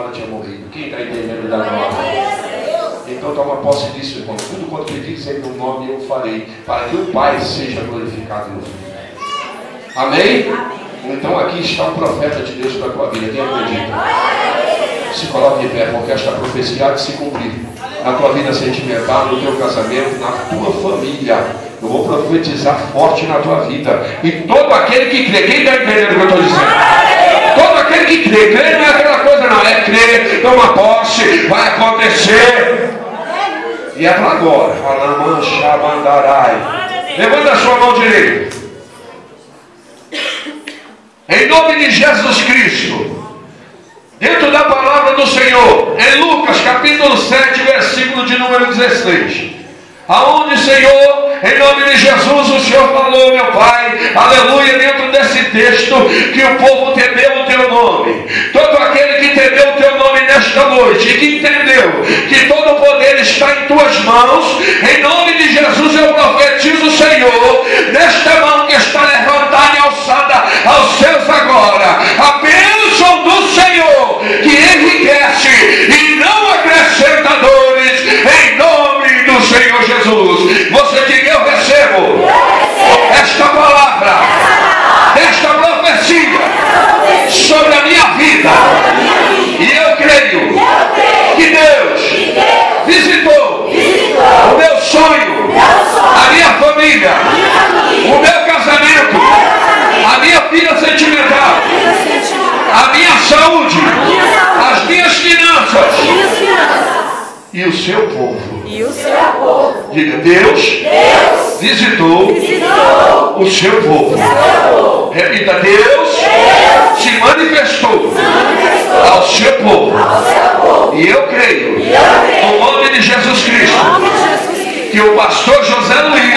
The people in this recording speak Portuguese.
irmã tinha morrido. Quem está entendendo da glória? Então toma posse disso, irmão. Tudo quanto pedires em meu nome eu farei, para que o Pai seja glorificado no Filho. Amém? Então aqui está o profeta de Deus para a tua vida. Quem acredita? Se coloque de pé, porque esta profecia há de se cumprir na tua vida sentimental, no teu casamento, na tua família. Eu vou profetizar forte na tua vida. E todo aquele que crê, quem está entendendo o que eu estou dizendo? Todo aquele que crê, crer não é aquela coisa não, é crer, toma posse, vai acontecer. E é para agora. Alamancha mandarai. Levanta a sua mão direita. Em nome de Jesus Cristo, dentro da palavra do Senhor, em Lucas capítulo 7, versículo de número 16, aonde, Senhor, em nome de Jesus, o Senhor falou, meu Pai, aleluia, dentro desse texto, que o povo temeu o teu nome. Todo aquele que temeu o teu nome nesta noite, e que entendeu que todo o poder está em tuas mãos, em nome de Jesus eu profetizo, Senhor, nesta mão que está levantada e alçada aos céus agora, a bênção do Senhor, que enriquece e não acrescenta dores, em nome do Senhor Jesus. Você diga, eu recebo esta palavra, esta profecia sobre a minha vida, e eu creio que Deus visitou o meu sonho, a minha família, o meu casamento, a minha vida sentimental, a minha saúde, as minhas finanças e o seu povo. Diga, Deus visitou o seu povo. Repita, Deus se manifestou ao seu povo. E eu creio, no nome de Jesus Cristo, que o pastor José Luiz